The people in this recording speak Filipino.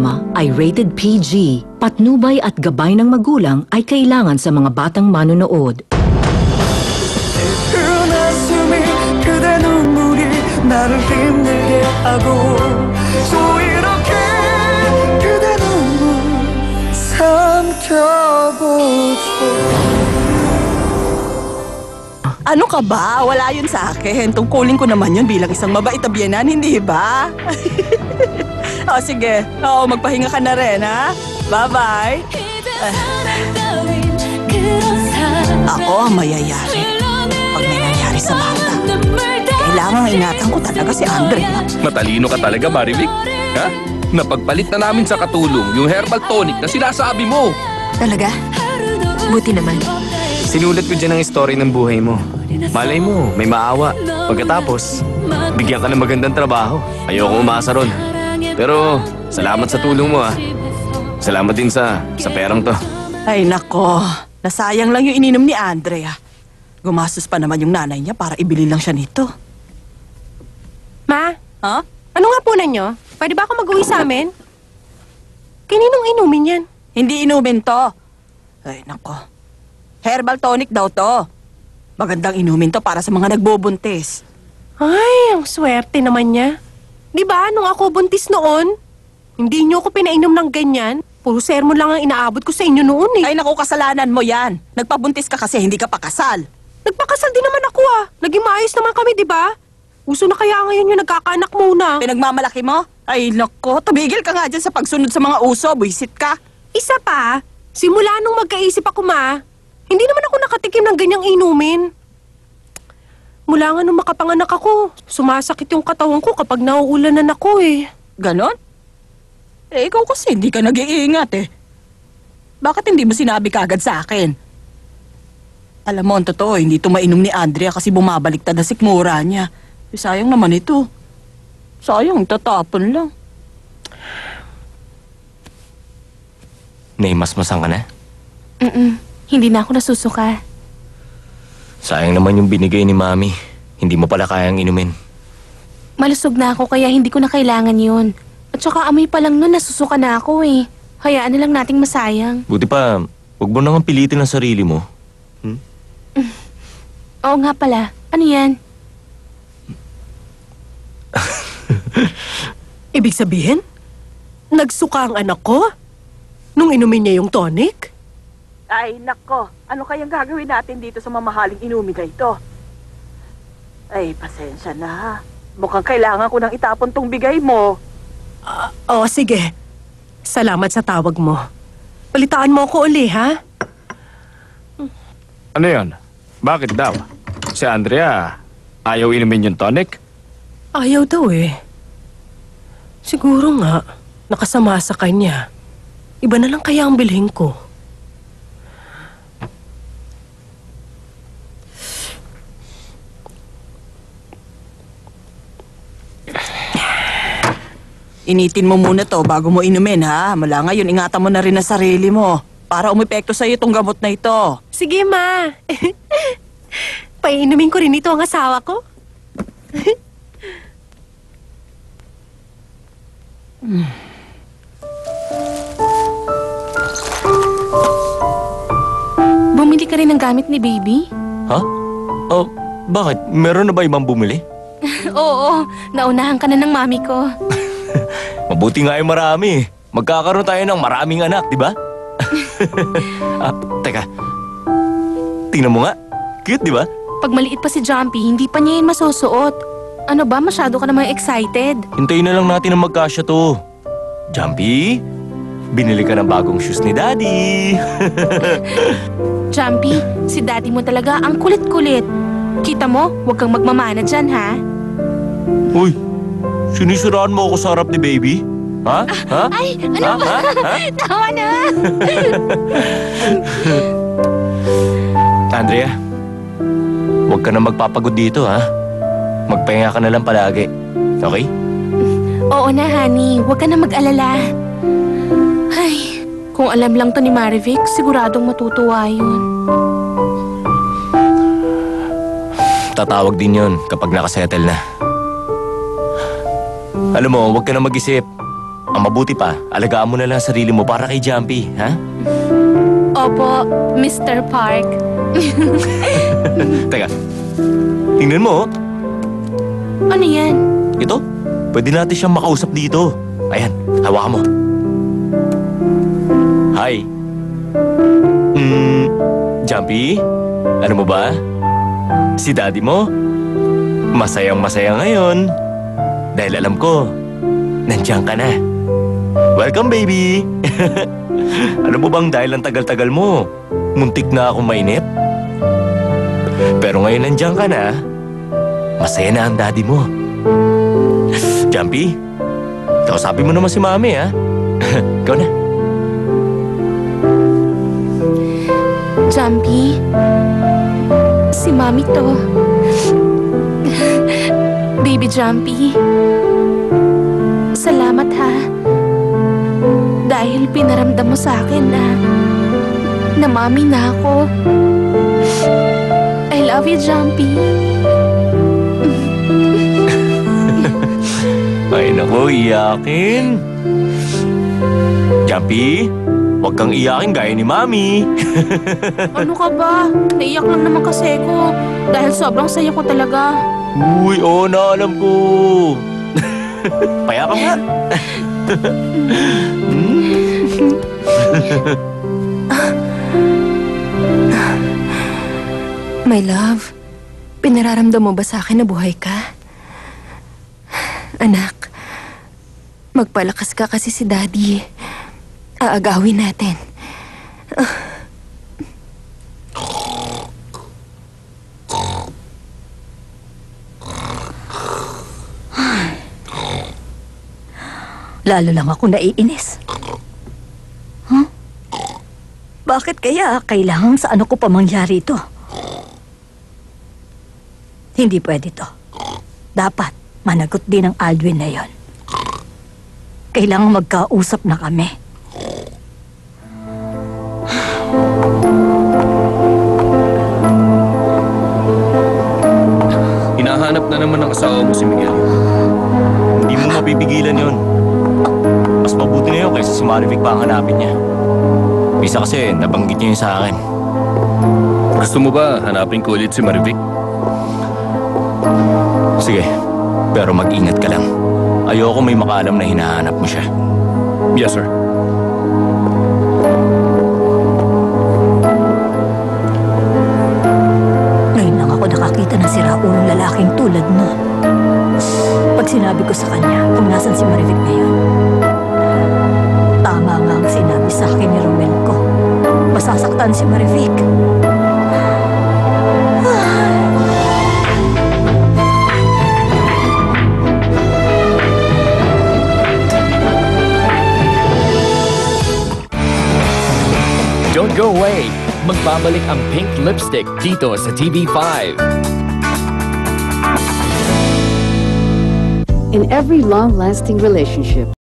drama ay rated PG. Patnubay at gabay ng magulang ay kailangan sa mga batang manonood. Ano ka ba? Wala yun sa akin. Tungkulin ko naman yun bilang isang mabait na biyenan, hindi ba? O sige, magpahinga ka na rin, ha? Bye-bye. Ako ang mayayari. Pag may nangyari sa bata, kailangang ingatan ko talaga si Andrea. Matalino ka talaga, Marivic. Ha? Napagpalit na namin sa katulong yung herbal tonic na sinasabi mo. Talaga? Buti naman. Sinulat ko dyan ang story ng buhay mo. Malay mo, may maawa. Pagkatapos, bigyan ka ng magandang trabaho. Ayoko umasa ron. Pero, salamat sa tulong mo, ha. Salamat din sa perang to. Ay nako, nasayang lang yung ininom ni Andrea. Gumastos pa naman yung nanay niya para ibili lang siya nito. Ma? Ha? Ano nga punan nyo? Pwede ba ako mag-uwi sa amin? Kaninong inumin yan? Hindi inumin to. Ay nako, herbal tonic daw to. Magandang inumin to para sa mga nagbubuntis. Ay, ang swerte naman niya. Di ba, nung ako buntis noon, hindi niyo ako pinainom ng ganyan. Puro sermon lang ang inaabot ko sa inyo noon eh. Ay naku, kasalanan mo yan. Nagpabuntis ka kasi hindi ka pakasal. Nagpakasal din naman ako ah. Naging maayos naman kami, di ba? Uso na kaya ngayon yung nagkakaanak muna. Pinagmamalaki mo? Ay nako, tumigil ka nga dyan sa pagsunod sa mga uso. Buisit ka. Isa pa, simula nung magkaisip ako ma, hindi naman ako nakatikim ng ganyang inumin. Mula nga nung makapanganak ako, sumasakit yung katawan ko kapag nauulanan ako eh. Ganon? Eh, ikaw kasi hindi ka nag-iingat eh. Bakit hindi mo sinabi kaagad sa akin? Alam mo, ang totoo, hindi ito mainom ni Andrea kasi bumabaliktad na sikmura niya. Eh, sayang naman ito. Sayang, tatapon lang. Naimasmasan ka na? Hindi na ako nasusuka. Sayang naman yung binigay ni Mami. Hindi mo pala kayang inumin. Malusog na ako kaya hindi ko na kailangan yun. At saka amoy pa lang nun nasusuka na ako eh. Hayaan na lang nating masayang. Buti pa, huwag mo nang pilitin ang sarili mo. Oo nga pala. Ano yan? Ibig sabihin, nagsuka ang anak ko? Nung inumin niya yung tonic? Ay, nako. Ano kayang gagawin natin dito sa mamahaling inumin na ito? Ay, pasensya na. Mukhang kailangan ko nang itapon tong bigay mo. Sige. Salamat sa tawag mo. Palitaan mo ako uli, ha? Ano yon? Bakit daw? Si Andrea, ayaw inumin yung tonic? Ayaw daw eh. Siguro nga, nakasama sa kanya. Iba na lang kaya ang bilhin ko. Initin mo muna to bago mo inumin, ha? Mula ngayon, ingatan mo na rin ang sarili mo para umepekto sa'yo itong gamot na ito. Sige, ma. Painumin ko rin ito ang asawa ko. Bumili ka rin ng gamit ni baby? Ha? Oh, bakit? Meron na ba ibang bumili? Oo, naunahan ka na ng mami ko. Mabuti nga ay marami. Magkakaroon tayo ng maraming anak, di ba? Teka. Tingnan mo nga. Cute, di ba? Pag maliit pa si Jumpy, hindi pa niya yun masusuot. Ano ba, masyado ka namang excited. Hintayin na lang natin ang magkasya to. Jumpy, binili ka ng bagong shoes ni Daddy. Jumpy, si daddy mo talaga ang kulit-kulit. Kita mo, huwag kang magmamana dyan, ha? Uy, sinisiraan mo ako sa harap ni baby? Ha? Ha? Ay, ano ba? Tawa na! Andrea, huwag ka na magpapagod dito, ha? Magpahinga ka na lang palagi. Okay? Oo na, honey. Huwag ka na mag-alala. Ay, kung alam lang to ni Marivic, siguradong matutuwa yun. Tatawag din yon kapag nakasettle na. Alam mo, huwag ka na mag-isip. ang mabuti pa, alagaan mo na lang ang sarili mo para kay Jumpy, ha? Opo, Mr. Park. Teka, tingnan mo, oh. Ano yan? Ito, pwede natin siyang makausap dito. Ayan, hawakan mo. Hi. Jumpy, alam mo ba? Si daddy mo, masayang-masaya ngayon. Dahil alam ko, nandiyan ka na. Welcome, baby! Alam mo bang dahil ang tagal-tagal mo, muntik na akong mainip? Pero ngayon nandiyan ka na, masaya na ang daddy mo. Jumpy, kausapin mo naman si mami, ha? Ikaw na. Jumpy, si Mami to. Baby Jumpy, salamat ha. Dahil pinaramdam mo sa akin na Mami na ako. I love you, Jumpy. Ay naku, iyakin. Jumpy, huwag kang iyakin gaya ni Mami. Ano ka ba? Naiyak lang naman kasi ko. Dahil sobrang saya ko talaga. Uy, oo na, alam ko. Paya ka nga. My love, pinararamdam mo ba sa akin na buhay ka? Anak, magpalakas ka kasi si Daddy. Aagawin natin. Lalo lang ako naiinis. Huh? Bakit kaya kailangan sa ano ko pa mangyari ito? Hindi pwede to. Dapat managot din ang Aldwin na yon. Kailangan magkausap na kami. Hinahanap na naman ng asawa mo si Miguel. Hindi mo mapipigilan yon. Mas mabuti na yun kaysa si Marivic pa ang hanapin niya. Bisa kasi, nabanggit niya yun sa akin. Gusto mo ba hanapin ko ulit si Marivic? Sige, pero mag-ingat ka lang. Ayoko may makaalam na hinahanap mo siya. Yes, sir. Ngayon lang ako nakakita ng siraulong lalaking tulad mo. Pag sinabi ko sa kanya kung nasan si Marivic ngayon, tama nga ang sinabi sa akin ni Romel ko. Masasaktan si Marivic. Don't go away! Magbabalik ang Pink Lipstick dito sa TV5. In every long-lasting relationship,